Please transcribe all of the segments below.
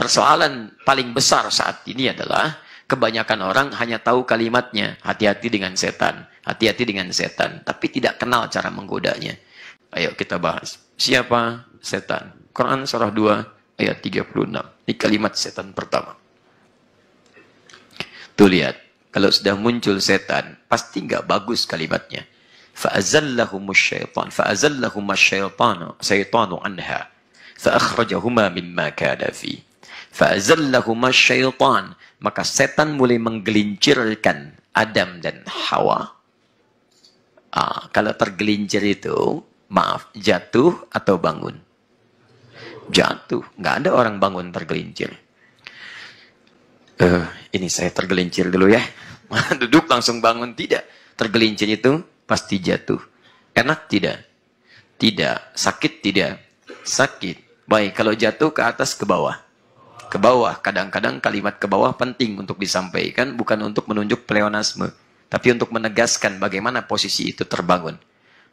persoalan paling besar saat ini adalah kebanyakan orang hanya tahu kalimatnya, hati-hati dengan setan, hati-hati dengan setan, tapi tidak kenal cara menggodanya. Ayo kita bahas. Siapa setan? Quran surah 2 ayat 36. Ini kalimat setan pertama. Tuh lihat, kalau sudah muncul setan, pasti nggak bagus kalimatnya. فَأَزَلَّهُمَا الشَّيْطَانُ عَنْهَا فَأَخْرَجَهُمَا مِمَّا كَانَ فِيهِ فَأَزَلَّهُمَا الشَّيْطَانُ. Maka setan mulai menggelincirkan Adam dan Hawa. Kalau tergelincir itu, maaf, jatuh atau bangun? Jatuh. Nggak ada orang bangun tergelincir. Ini saya tergelincir dulu ya. Duduk langsung bangun, tidak. Tergelincir itu pasti jatuh. Enak tidak? Tidak. Sakit tidak? Sakit. Baik, kalau jatuh ke atas ke bawah. Ke bawah. Kadang-kadang kalimat ke bawah penting untuk disampaikan, bukan untuk menunjuk pleonasme, tapi untuk menegaskan bagaimana posisi itu terbangun.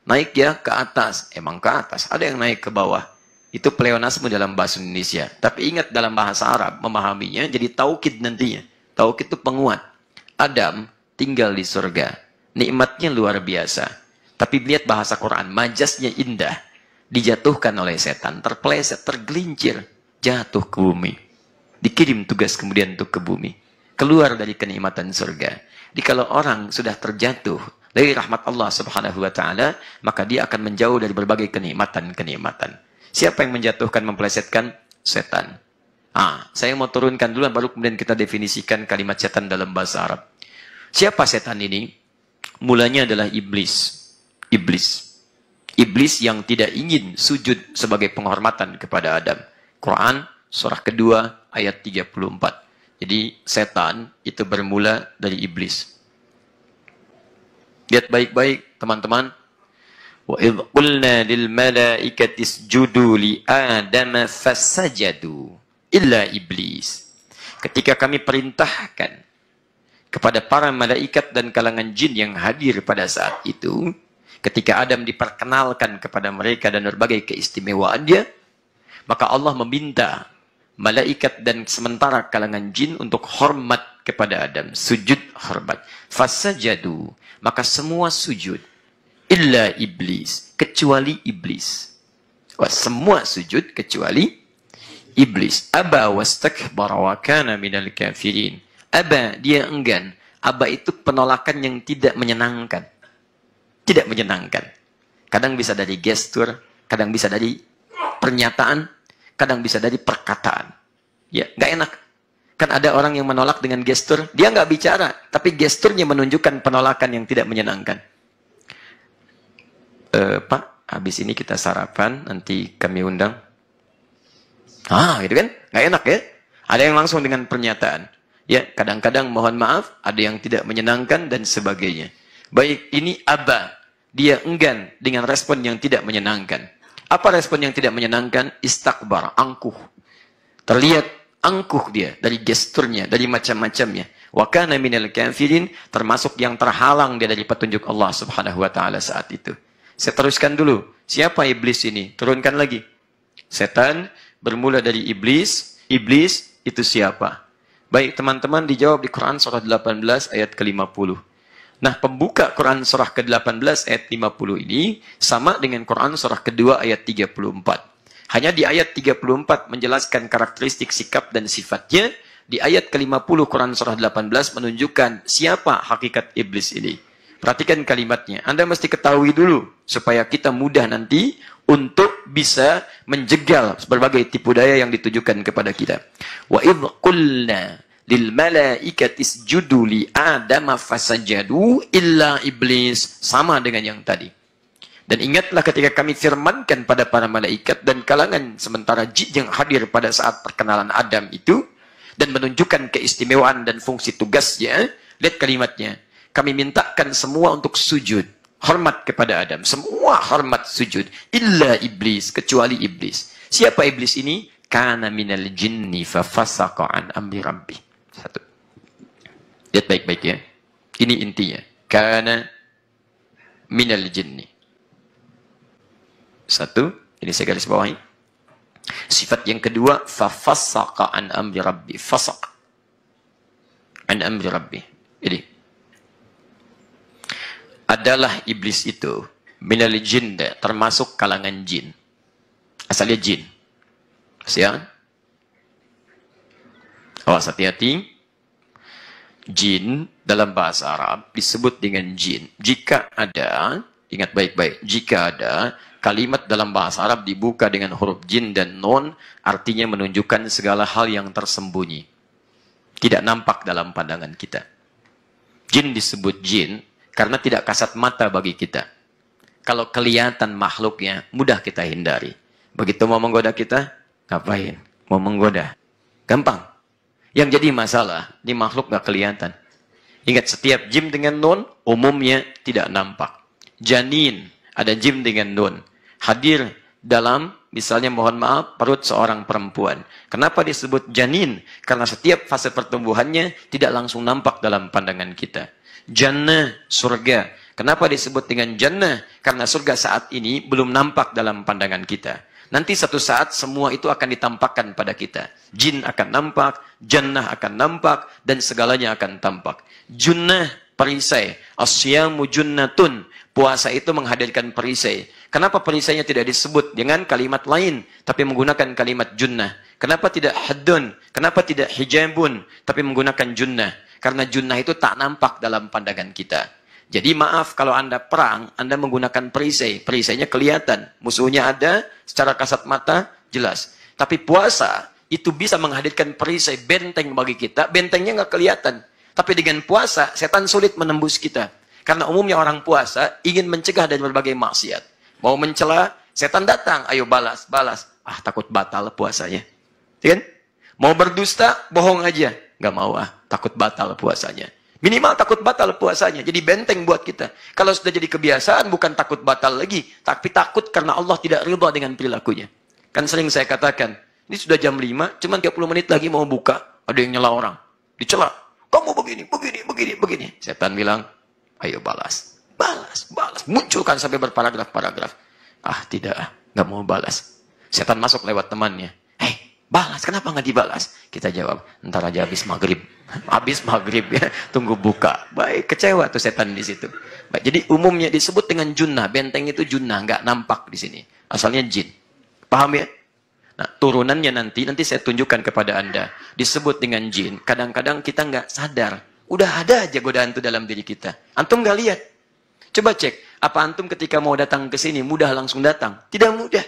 Naik ya ke atas. Emang ke atas. Ada yang naik ke bawah. Itu pleonasme dalam bahasa Indonesia. Tapi ingat dalam bahasa Arab, memahaminya jadi taukid nantinya. Taukid itu penguat. Adam tinggal di surga. Nikmatnya luar biasa. Tapi lihat bahasa Quran, majasnya indah. Dijatuhkan oleh setan, terpeleset, tergelincir, jatuh ke bumi. Dikirim tugas kemudian untuk ke bumi. Keluar dari kenikmatan surga. Jadi kalau orang sudah terjatuh dari rahmat Allah subhanahu wa ta'ala, maka dia akan menjauh dari berbagai kenikmatan-kenikmatan. Siapa yang menjatuhkan, mempelesetkan? Setan. Saya mau turunkan dulu, baru kemudian kita definisikan kalimat setan dalam bahasa Arab. Siapa setan ini? Mulanya adalah iblis. Iblis yang tidak ingin sujud sebagai penghormatan kepada Adam. Quran surah kedua ayat 34. Jadi setan itu bermula dari iblis. Lihat baik-baik teman-teman. Wa idh qulna lil malaikati isjudu li Adama fasajadu illa iblis. Ketika kami perintahkan kepada para malaikat dan kalangan jin yang hadir pada saat itu, ketika Adam diperkenalkan kepada mereka dan berbagai keistimewaannya, maka Allah meminta malaikat dan sementara kalangan jin untuk hormat kepada Adam, sujud hormat. Fasajadu, maka semua sujud, illa iblis, kecuali iblis. Semua sujud kecuali iblis. Aba wastakbara wa kana minal kafirin. Aba, dia enggan. Aba itu penolakan yang tidak menyenangkan. Tidak menyenangkan. Kadang bisa dari gestur, kadang bisa dari pernyataan, kadang bisa dari perkataan. Ya, nggak enak. Kan ada orang yang menolak dengan gestur, dia nggak bicara, tapi gesturnya menunjukkan penolakan yang tidak menyenangkan. Pak, habis ini kita sarapan, nanti kami undang. Gitu kan? Nggak enak ya? Ada yang langsung dengan pernyataan. Ya, kadang-kadang mohon maaf, ada yang tidak menyenangkan dan sebagainya. Baik, ini aba. Dia enggan dengan respon yang tidak menyenangkan. Apa respon yang tidak menyenangkan? Istakbar, angkuh. Terlihat angkuh dia dari gesturnya, dari macam-macamnya. Wa kana minal kafirin, termasuk yang terhalang dia dari petunjuk Allah Subhanahu wa taala saat itu. Saya teruskan dulu. Siapa iblis ini? Turunkan lagi. Setan bermula dari iblis. Iblis itu siapa? Baik teman-teman, dijawab di Quran surah 18 ayat ke-50. Nah, pembuka Quran surah ke-18 ayat 50 ini sama dengan Quran surah kedua ayat 34. Hanya di ayat 34 menjelaskan karakteristik sikap dan sifatnya. Di ayat ke-50 Quran surah 18 menunjukkan siapa hakikat iblis ini. Perhatikan kalimatnya. Anda mesti ketahui dulu supaya kita mudah nanti untuk bisa menjegal berbagai tipu daya yang ditujukan kepada kita. Wa idh qulna lil malaikati isjudu li Adama fasajadu illa iblis. Sama dengan yang tadi. Dan ingatlah ketika kami firmankan pada para malaikat dan kalangan sementara jin yang hadir pada saat perkenalan Adam itu, dan menunjukkan keistimewaan dan fungsi tugasnya. Lihat kalimatnya. Kami mintakan semua untuk sujud. Hormat kepada Adam. Semua hormat sujud. Illa iblis. Kecuali iblis. Siapa iblis ini? Kana minal jinni fafasaqa an amri rabbih. Satu. Lihat baik-baik ya. Ini intinya. Kana minal jinni. Satu. Ini saya garis bawahi. Sifat yang kedua, fafasaqa an amri rabbi. Fasaq an amri rabbi. Jadi, adalah iblis itu minal jin, termasuk kalangan jin. Asalnya jin. Siap? Awas, hati-hati. Jin dalam bahasa Arab disebut dengan jin. Jika ada, ingat baik-baik, jika ada kalimat dalam bahasa Arab dibuka dengan huruf jin dan nun, artinya menunjukkan segala hal yang tersembunyi. Tidak nampak dalam pandangan kita. Jin disebut jin karena tidak kasat mata bagi kita. Kalau kelihatan makhluknya, mudah kita hindari. Begitu mau menggoda kita, ngapain? Mau menggoda. Gampang. Yang jadi masalah, di makhluk nggak kelihatan. Ingat, setiap jim dengan nun, umumnya tidak nampak. Janin, ada jim dengan nun. Hadir dalam, misalnya mohon maaf, perut seorang perempuan. Kenapa disebut janin? Karena setiap fase pertumbuhannya tidak langsung nampak dalam pandangan kita. Jannah, surga. Kenapa disebut dengan jannah? Karena surga saat ini belum nampak dalam pandangan kita. Nanti satu saat semua itu akan ditampakkan pada kita. Jin akan nampak, jannah akan nampak, dan segalanya akan tampak. Junnah, perisai. Asyamu junnatun. Puasa itu menghadirkan perisai. Kenapa perisainya tidak disebut dengan kalimat lain, tapi menggunakan kalimat junnah? Kenapa tidak haddun? Kenapa tidak hijabun, tapi menggunakan junnah? Karena junnah itu tak nampak dalam pandangan kita. Jadi maaf kalau Anda perang, Anda menggunakan perisai. Perisainya kelihatan. Musuhnya ada, secara kasat mata, jelas. Tapi puasa, itu bisa menghadirkan perisai, benteng bagi kita. Bentengnya nggak kelihatan. Tapi dengan puasa, setan sulit menembus kita. Karena umumnya orang puasa ingin mencegah dari berbagai maksiat. Mau mencela, setan datang. Ayo balas, balas. Ah, takut batal puasanya. Kan? Mau berdusta, bohong aja. Nggak mau, takut batal puasanya. Minimal takut batal puasanya. Jadi benteng buat kita. Kalau sudah jadi kebiasaan, bukan takut batal lagi. Tapi takut karena Allah tidak ridha dengan perilakunya. Kan sering saya katakan, ini sudah jam 5, cuman 30 menit lagi mau buka. Ada yang nyela orang. Dicela. Kamu begini, begini, begini, begini. Setan bilang, ayo balas. Balas, balas. Munculkan sampai berparagraf-paragraf. Ah, tidak. Nggak mau balas. Setan masuk lewat temannya. Balas, kenapa nggak dibalas? Kita jawab, ntar aja habis maghrib. Habis maghrib ya, tunggu buka. Baik, kecewa tuh setan di situ. Baik, jadi umumnya disebut dengan junnah. Benteng itu junnah, nggak nampak di sini. Asalnya jin. Paham ya? Nah, turunannya nanti saya tunjukkan kepada Anda. Disebut dengan jin. Kadang-kadang kita nggak sadar. Udah ada aja godaan itu dalam diri kita. Antum nggak lihat. Coba cek, apa antum ketika mau datang ke sini mudah langsung datang? Tidak mudah.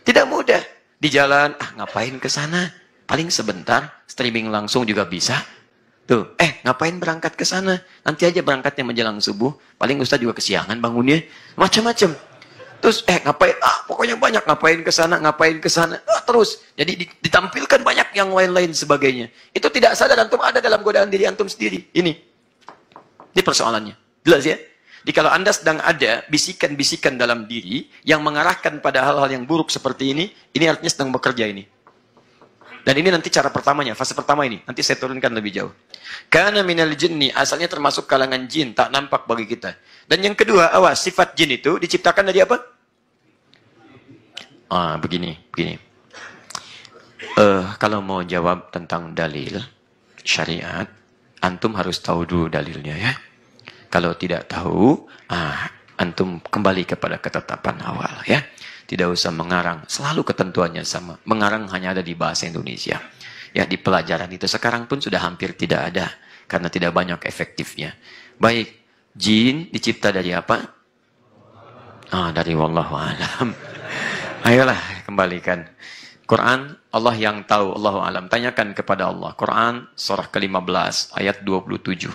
Tidak mudah. Di jalan, ngapain ke sana? Paling sebentar, streaming langsung juga bisa. Tuh, ngapain berangkat ke sana? Nanti aja berangkatnya menjelang subuh. Paling Ustaz juga kesiangan bangunnya. Macam-macam. Terus, ngapain? Pokoknya banyak. Ngapain ke sana, ngapain ke sana. Terus. Jadi ditampilkan banyak yang lain-lain sebagainya. Itu tidak sadar antum ada dalam godaan diri antum sendiri. Ini persoalannya. Jelas ya? Jadi kalau Anda sedang ada bisikan-bisikan dalam diri yang mengarahkan pada hal-hal yang buruk seperti ini artinya sedang bekerja ini. Dan ini nanti cara pertamanya, fase pertama ini. Nanti saya turunkan lebih jauh. Kana minal jinni, asalnya termasuk kalangan jin, tak nampak bagi kita. Dan yang kedua, awas, sifat jin itu diciptakan dari apa? Begini. Kalau mau jawab tentang dalil syariat, antum harus tahu dulu dalilnya ya. Kalau tidak tahu, antum kembali kepada ketetapan awal ya. Tidak usah mengarang, selalu ketentuannya sama. Mengarang hanya ada di bahasa Indonesia. Ya, di pelajaran itu sekarang pun sudah hampir tidak ada karena tidak banyak efektifnya. Baik, jin dicipta dari apa? Dari wallahu alam. Ayolah kembalikan. Quran, Allah yang tahu, Allahu alam. Tanyakan kepada Allah. Quran surah ke-15 ayat 27.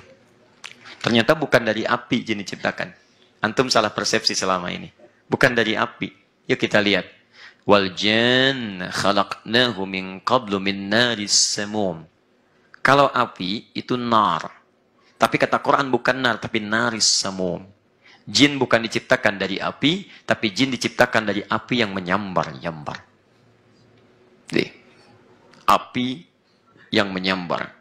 Ternyata bukan dari api jin diciptakan. Antum salah persepsi selama ini. Bukan dari api. Yuk kita lihat. Wal jan khalaqnahu min qablu min naris samum. Kalau api itu nar. Tapi kata Quran bukan nar, tapi naris samum. Jin bukan diciptakan dari api, tapi jin diciptakan dari api yang menyambar-nyambar. Jadi, api yang menyambar.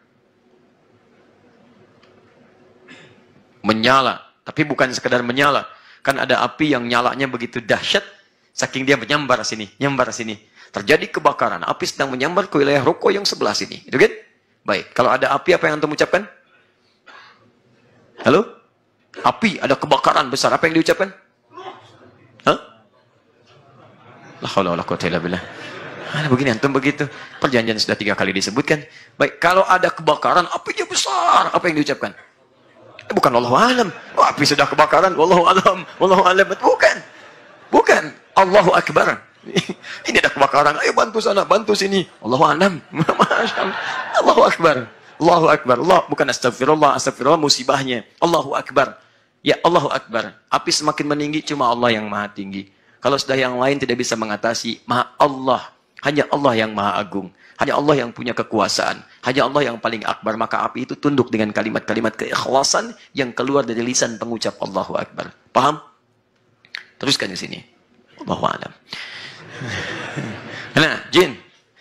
Menyala, tapi bukan sekedar menyala. Kan ada api yang nyalanya begitu dahsyat, Saking dia menyambar sini, nyambar sini. Terjadi kebakaran, api sedang menyambar ke wilayah ruko yang sebelah sini. Itu kan? Baik, kalau ada api apa yang antum ucapkan? Halo? Api, ada kebakaran besar, apa yang diucapkan? Hah? La haula wala quwwata illa billah. Begini antum begitu. Perjanjian sudah 3 kali disebutkan. Baik, kalau ada kebakaran, apinya besar, apa yang diucapkan? Bukan wallahu alam. Oh, api sudah kebakaran, wallahu alam, wallahu alam. Bukan. Bukan. Allahu akbar. Ini ada kebakaran, ayo bantu sana, bantu sini. Allahu alam. Masya Allah. Allahu akbar. Allahu akbar. Allah bukan astagfirullah, astagfirullah musibahnya. Allahu akbar. Ya Allahu akbar. Api semakin meninggi cuma Allah yang maha tinggi. Kalau sudah yang lain tidak bisa mengatasi, maha Allah. Hanya Allah yang maha agung. Hanya Allah yang punya kekuasaan. Hanya Allah yang paling akbar. Maka api itu tunduk dengan kalimat-kalimat keikhlasan yang keluar dari lisan pengucap Allahu akbar. Paham? Teruskan di sini. Allahu a'lam. Nah, jin.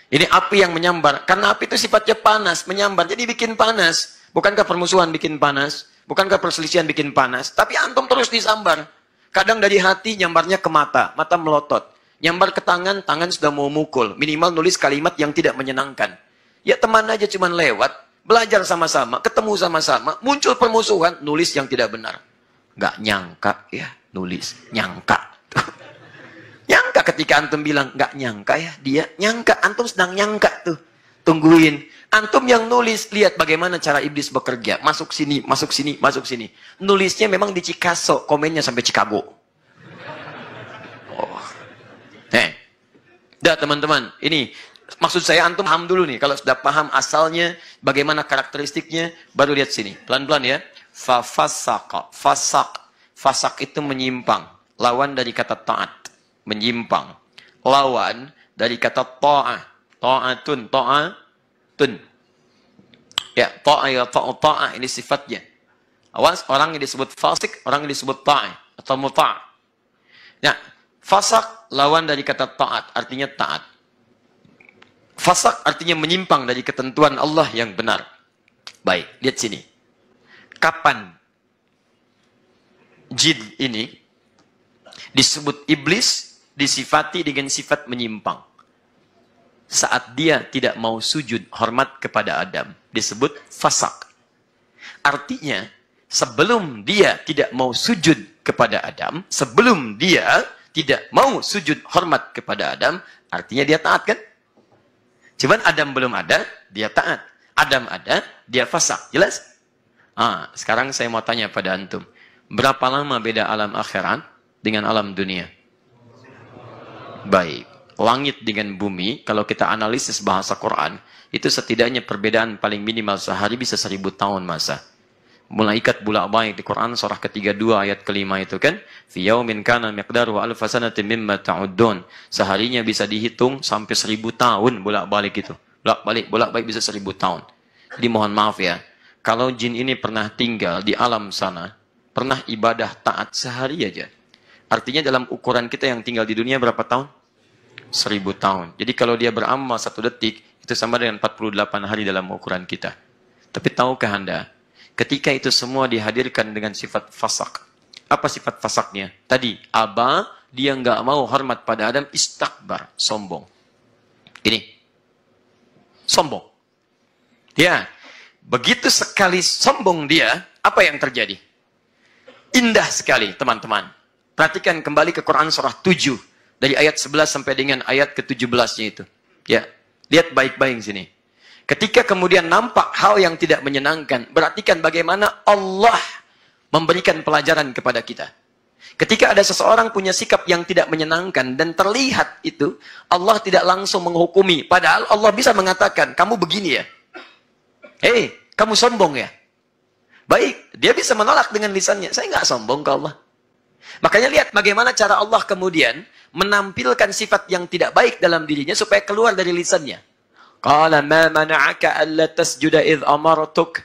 Ini api yang menyambar. Karena api itu sifatnya panas, menyambar. Jadi bikin panas. Bukankah permusuhan bikin panas? Bukankah perselisihan bikin panas? Tapi antum terus disambar. Kadang dari hati nyambarnya ke mata. Mata melotot. Nyambar ke tangan, tangan sudah mau mukul. Minimal nulis kalimat yang tidak menyenangkan. Ya teman aja cuman lewat. Belajar sama-sama. Ketemu sama-sama. Muncul permusuhan. Nulis yang tidak benar. Nggak nyangka ya. Nulis. Nyangka. Nyangka ketika antum bilang, nggak nyangka ya, dia nyangka, antum sedang nyangka tuh. Tungguin. Antum yang nulis, lihat bagaimana cara iblis bekerja. Masuk sini, masuk sini, masuk sini. Nulisnya memang di Chicago, komennya sampai Chicago. Oh. Dah teman-teman, ini maksud saya antum paham dulu nih. Kalau sudah paham asalnya, bagaimana karakteristiknya, baru lihat sini. Pelan-pelan ya. Fasaqa. Fasak itu menyimpang. Lawan dari kata taat. Menyimpang. Lawan dari kata ta'ah. Ta'atun. Ya, ta'ah ya ta'ah. Ini sifatnya. Awas, orang yang disebut fasik, orang yang disebut ta'ah. Atau muta'. Nah, fasak lawan dari kata ta'at. Artinya taat. Fasak artinya menyimpang dari ketentuan Allah yang benar. Baik, lihat sini. Kapan jin ini disebut iblis, disifati dengan sifat menyimpang? Saat dia tidak mau sujud hormat kepada Adam, disebut fasak. Artinya, sebelum dia tidak mau sujud kepada Adam, sebelum dia tidak mau sujud hormat kepada Adam, artinya dia taat kan? Cuman Adam belum ada, dia taat. Adam ada, dia fasak. Jelas? Sekarang saya mau tanya pada antum. Berapa lama beda alam akhirat dengan alam dunia? Baik. Langit dengan bumi, kalau kita analisis bahasa Quran, itu setidaknya perbedaan paling minimal sehari bisa 1000 tahun masa. Malaikat bolak-balik di Quran surah ke-32 ayat ke-5 itu kan, fi yaumin kana miqdaruhu alfa sanatin mimma ta'uddun. Seharinya bisa dihitung sampai 1000 tahun bolak-balik itu. Bolak-balik bisa 1000 tahun. Jadi mohon maaf ya, kalau jin ini pernah tinggal di alam sana, pernah ibadah taat sehari aja. Artinya dalam ukuran kita yang tinggal di dunia berapa tahun? 1000 tahun. Jadi kalau dia beramal 1 detik, itu sama dengan 48 hari dalam ukuran kita. Tapi tahukah Anda, ketika itu semua dihadirkan dengan sifat fasak. Apa sifat fasaknya? Tadi, dia nggak mau hormat pada Adam, istakbar, sombong. Ini, sombong. Ya, begitu sekali sombong dia, apa yang terjadi? Indah sekali, teman-teman. Perhatikan kembali ke Quran surah 7. Dari ayat 11 sampai dengan ayat ke-17-nya itu. Ya, lihat baik-baik sini. Ketika kemudian nampak hal yang tidak menyenangkan, perhatikan bagaimana Allah memberikan pelajaran kepada kita. Ketika ada seseorang punya sikap yang tidak menyenangkan dan terlihat itu, Allah tidak langsung menghukumi. Padahal Allah bisa mengatakan, kamu begini ya. Hei, kamu sombong ya. Baik, dia bisa menolak dengan lisannya. Saya nggak sombong ke Allah. Makanya lihat bagaimana cara Allah kemudian menampilkan sifat yang tidak baik dalam dirinya supaya keluar dari lisannya. Qala ma mana'aka alla tasjuda idh amartuk.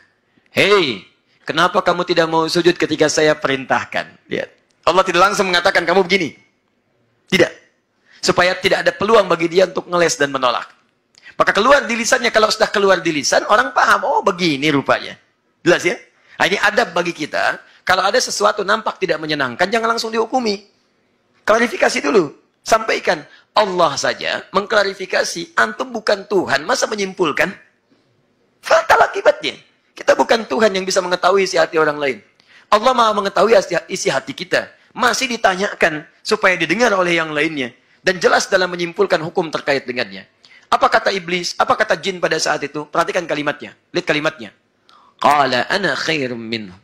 Hei, kenapa kamu tidak mau sujud ketika saya perintahkan? Lihat. Allah tidak langsung mengatakan kamu begini. Tidak. Supaya tidak ada peluang bagi dia untuk ngeles dan menolak. Maka keluar di lisannya, kalau sudah keluar di lisan, orang paham, oh begini rupanya. Jelas ya? Nah, ini adab bagi kita. Kalau ada sesuatu nampak tidak menyenangkan, jangan langsung dihukumi. Klarifikasi dulu. Sampaikan. Allah saja mengklarifikasi, antum bukan Tuhan, masa menyimpulkan? Fatal akibatnya. Kita bukan Tuhan yang bisa mengetahui isi hati orang lain. Allah Maha mengetahui isi hati kita. Masih ditanyakan supaya didengar oleh yang lainnya. Dan jelas dalam menyimpulkan hukum terkait dengannya. Apa kata iblis? Apa kata jin pada saat itu? Perhatikan kalimatnya. Lihat kalimatnya. Qala ana khairum minhu.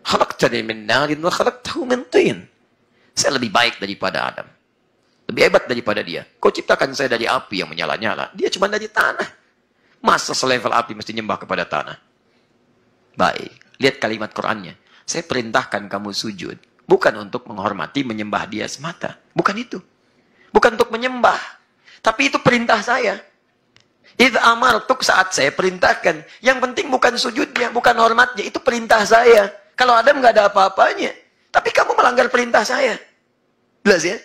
Khalaqtani min narin wa khalaqtahu min tin. Saya lebih baik daripada Adam. Lebih hebat daripada dia. Kau ciptakan saya dari api yang menyala-nyala. Dia cuma dari tanah. Masa selevel api mesti nyembah kepada tanah? Baik. Lihat kalimat Qur'annya. Saya perintahkan kamu sujud. Bukan untuk menghormati, menyembah dia semata. Bukan itu. Bukan untuk menyembah. Tapi itu perintah saya. Idh amartuk, saat saya perintahkan. Yang penting bukan sujudnya, bukan hormatnya. Itu perintah saya. Kalau Adam nggak ada apa-apanya. Tapi kamu melanggar perintah saya. Jelas ya?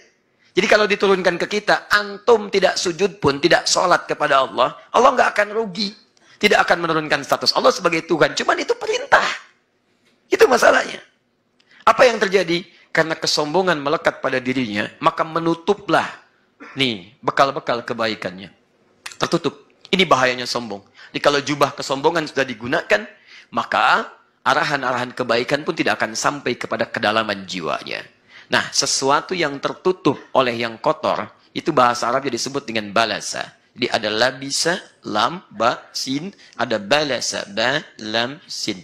Jadi kalau diturunkan ke kita, antum tidak sujud pun, tidak sholat kepada Allah, Allah nggak akan rugi. Tidak akan menurunkan status Allah sebagai Tuhan. Cuman itu perintah. Itu masalahnya. Apa yang terjadi? Karena kesombongan melekat pada dirinya, maka menutuplah nih bekal-bekal kebaikannya. Tertutup. Ini bahayanya sombong. Jadi kalau jubah kesombongan sudah digunakan, maka arahan-arahan kebaikan pun tidak akan sampai kepada kedalaman jiwanya. Nah, sesuatu yang tertutup oleh yang kotor, itu bahasa Arabnya disebut dengan balasa. Jadi ada labisa, lam, ba, sin, ada balasa, ba, lam, sin.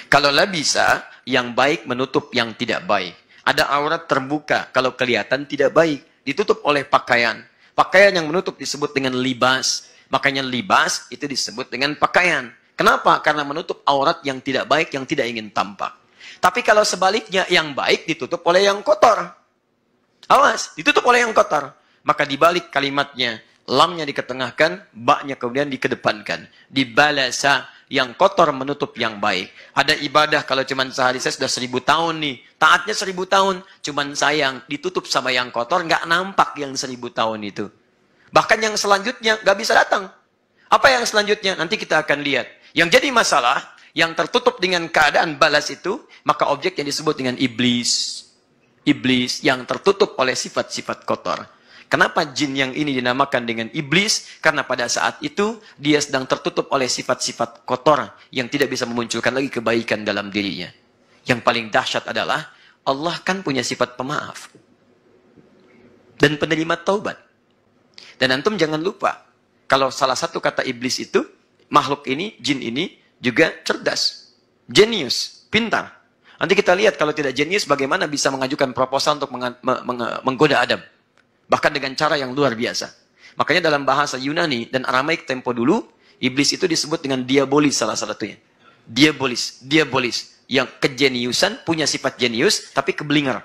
Kalau labisa, yang baik menutup yang tidak baik. Ada aurat terbuka, kalau kelihatan tidak baik. Ditutup oleh pakaian. Pakaian yang menutup disebut dengan libas. Makanya libas itu disebut dengan pakaian. Kenapa? Karena menutup aurat yang tidak baik, yang tidak ingin tampak. Tapi kalau sebaliknya, yang baik ditutup oleh yang kotor. Awas, ditutup oleh yang kotor. Maka dibalik kalimatnya, lamnya diketengahkan, baknya kemudian dikedepankan. Dibalasa, yang kotor menutup yang baik. Ada ibadah kalau cuman sehari, saya sudah 1000 tahun nih. Taatnya 1000 tahun. Cuman sayang, ditutup sama yang kotor, nggak nampak yang 1000 tahun itu. Bahkan yang selanjutnya, nggak bisa datang. Apa yang selanjutnya? Nanti kita akan lihat. Yang jadi masalah, yang tertutup dengan keadaan balas itu, maka objek yang disebut dengan iblis. Iblis yang tertutup oleh sifat-sifat kotor. Kenapa jin yang ini dinamakan dengan iblis? Karena pada saat itu, dia sedang tertutup oleh sifat-sifat kotor yang tidak bisa memunculkan lagi kebaikan dalam dirinya. Yang paling dahsyat adalah, Allah kan punya sifat pemaaf. Dan penerima taubat. Dan antum jangan lupa, kalau salah satu kata iblis itu, makhluk ini, jin ini, juga cerdas, jenius, pintar. Nanti kita lihat kalau tidak jenius bagaimana bisa mengajukan proposal untuk menggoda Adam. Bahkan dengan cara yang luar biasa. Makanya dalam bahasa Yunani dan Aramaik tempo dulu, iblis itu disebut dengan diabolis salah satunya. Diabolis, diabolis. Yang kejeniusan, punya sifat jenius, tapi keblinger.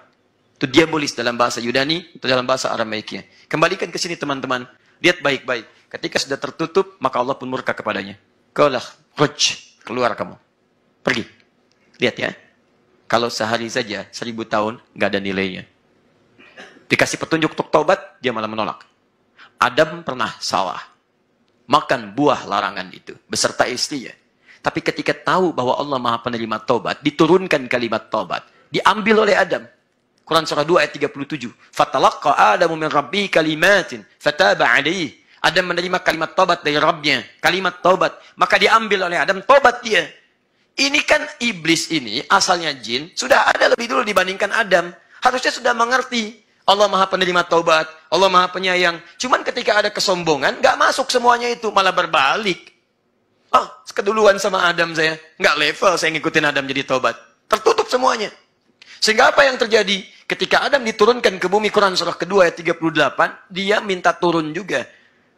Itu diabolis dalam bahasa Yunani, atau dalam bahasa Aramaiknya. Kembalikan ke sini teman-teman. Lihat baik-baik. Ketika sudah tertutup, maka Allah pun murka kepadanya. Kaulah, keluar kamu. Pergi. Lihat ya. Kalau sehari saja, 1000 tahun, nggak ada nilainya. Dikasih petunjuk untuk taubat, dia malah menolak. Adam pernah salah. Makan buah larangan itu. Beserta istrinya. Tapi ketika tahu bahwa Allah Maha Penerima taubat, diturunkan kalimat taubat. Diambil oleh Adam. Quran surah 2 ayat 37. Fatalaqqa Adamu min rabbi kalimatin. Fataba alaih. Adam menerima kalimat taubat dari Rabbnya. Kalimat taubat. Maka diambil oleh Adam, taubat dia. Ini kan iblis ini, asalnya jin, sudah ada lebih dulu dibandingkan Adam. Harusnya sudah mengerti. Allah Maha Penerima taubat. Allah Maha Penyayang. Cuman ketika ada kesombongan, nggak masuk semuanya itu. Malah berbalik. Keduluan sama Adam saya. Nggak level saya ngikutin Adam jadi taubat. Tertutup semuanya. Sehingga apa yang terjadi? Ketika Adam diturunkan ke bumi, Quran surah kedua ayat 38, dia minta turun juga.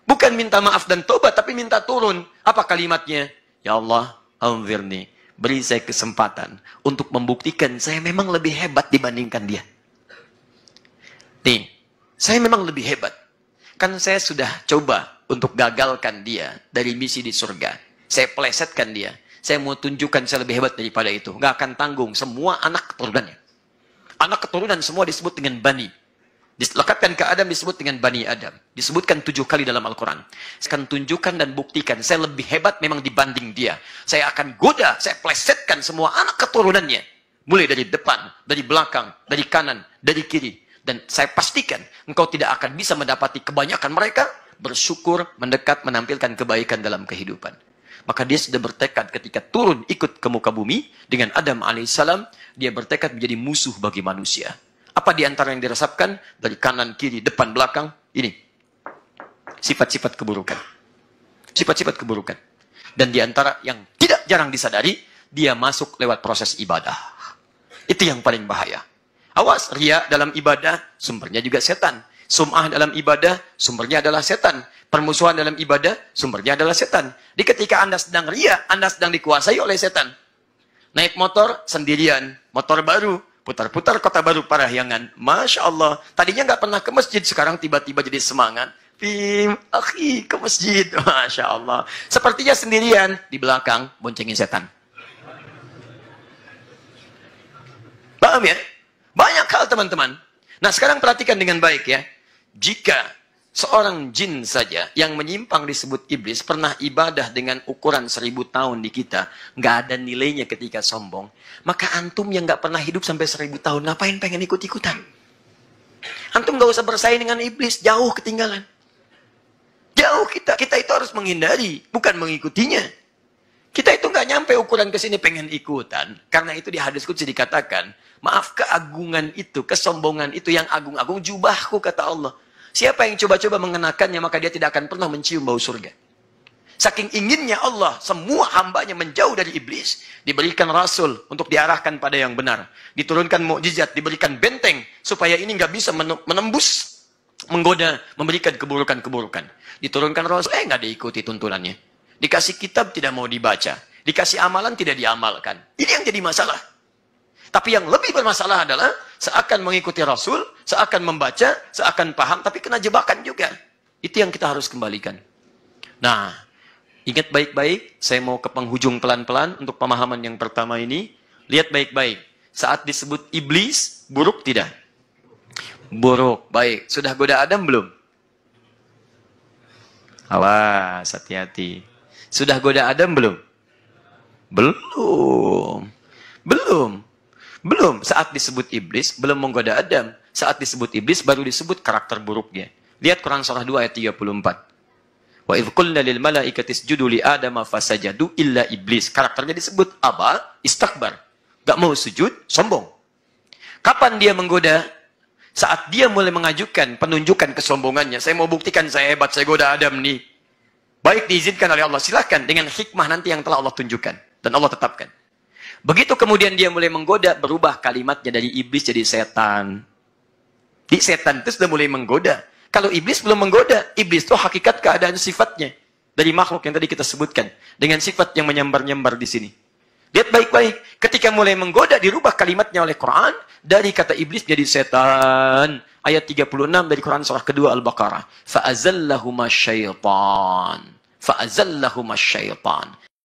Bukan minta maaf dan tobat, tapi minta turun. Apa kalimatnya? Ya Allah, anzirni. Beri saya kesempatan untuk membuktikan saya memang lebih hebat dibandingkan dia. Nih, saya memang lebih hebat. Kan saya sudah coba untuk gagalkan dia dari misi di surga. Saya plesetkan dia. Saya mau tunjukkan saya lebih hebat daripada itu. Nggak akan tanggung semua anak keturunannya. Anak keturunan semua disebut dengan bani. Dilekatkan ke Adam disebut dengan Bani Adam. Disebutkan 7 kali dalam Al-Quran. Saya akan tunjukkan dan buktikan. Saya lebih hebat memang dibanding dia. Saya akan goda, saya plesetkan semua anak keturunannya. Mulai dari depan, dari belakang, dari kanan, dari kiri. Dan saya pastikan engkau tidak akan bisa mendapati kebanyakan mereka bersyukur, mendekat, menampilkan kebaikan dalam kehidupan. Maka dia sudah bertekad ketika turun ikut ke muka bumi dengan Adam alaihissalam, dia bertekad menjadi musuh bagi manusia. Apa di antara yang dirasakan dari kanan, kiri, depan, belakang? Ini sifat-sifat keburukan. Sifat-sifat keburukan. Dan di antara yang tidak jarang disadari, dia masuk lewat proses ibadah. Itu yang paling bahaya. Awas, riya dalam ibadah, sumbernya juga setan. Sum'ah dalam ibadah, sumbernya adalah setan. Permusuhan dalam ibadah, sumbernya adalah setan. Di ketika Anda sedang riya, Anda sedang dikuasai oleh setan. Naik motor sendirian, motor baru, putar-putar kota baru Parahyangan. Masya Allah, tadinya nggak pernah ke masjid, sekarang tiba-tiba jadi semangat. Pim, akhi, ke masjid. Masya Allah. Sepertinya sendirian, di belakang, boncengin setan. Paham ya? Banyak hal teman-teman. Nah sekarang perhatikan dengan baik ya. Jika seorang jin saja yang menyimpang disebut iblis pernah ibadah dengan ukuran 1000 tahun di kita, nggak ada nilainya ketika sombong, maka antum yang nggak pernah hidup sampai 1000 tahun, ngapain pengen ikut-ikutan? Antum nggak usah bersaing dengan iblis, jauh ketinggalan. Jauh kita itu harus menghindari, bukan mengikutinya. Kita itu nggak nyampe ukuran ke sini pengen ikutan. Karena itu di hadis qudsi dikatakan, maaf, keagungan itu, kesombongan itu yang agung-agung, jubahku kata Allah. Siapa yang coba-coba mengenakannya, maka dia tidak akan pernah mencium bau surga. Saking inginnya Allah, semua hambanya menjauh dari iblis, diberikan rasul untuk diarahkan pada yang benar. Diturunkan mukjizat, diberikan benteng, supaya ini nggak bisa menembus, menggoda, memberikan keburukan-keburukan. Diturunkan rasul, nggak diikuti tuntunannya. Dikasih kitab tidak mau dibaca. Dikasih amalan tidak diamalkan. Ini yang jadi masalah. Tapi yang lebih bermasalah adalah seakan mengikuti Rasul, seakan membaca, seakan paham, tapi kena jebakan juga. Itu yang kita harus kembalikan. Nah, ingat baik-baik, saya mau ke penghujung pelan-pelan untuk pemahaman yang pertama ini. Lihat baik-baik. Saat disebut iblis, buruk tidak? Buruk, baik. Sudah goda Adam belum? Awas, hati-hati. Sudah goda Adam belum? Belum. Belum. Belum. Saat disebut iblis, belum menggoda Adam. Saat disebut iblis, baru disebut karakter buruknya. Lihat Quran surah 2 ayat 34. Wa idh qulna lil malaikati isjudu li Adama fasajadu illa iblis. Karakternya disebut aba, istakbar. Gak mau sujud, sombong. Kapan dia menggoda? Saat dia mulai mengajukan penunjukan kesombongannya. Saya mau buktikan saya hebat, saya goda Adam nih. Baik diizinkan oleh Allah, silahkan dengan hikmah nanti yang telah Allah tunjukkan dan Allah tetapkan. Begitu kemudian dia mulai menggoda, berubah kalimatnya dari iblis jadi setan. Di setan itu sudah mulai menggoda. Kalau iblis belum menggoda, iblis itu hakikat keadaan sifatnya dari makhluk yang tadi kita sebutkan dengan sifat yang menyambar-nyambar di sini. Lihat baik-baik, ketika mulai menggoda dirubah kalimatnya oleh Quran dari kata iblis jadi setan. Ayat 36 dari Quran surah kedua Al-Baqarah. Fa'azallahuma syaitan. Fa'azallahuma syaitan.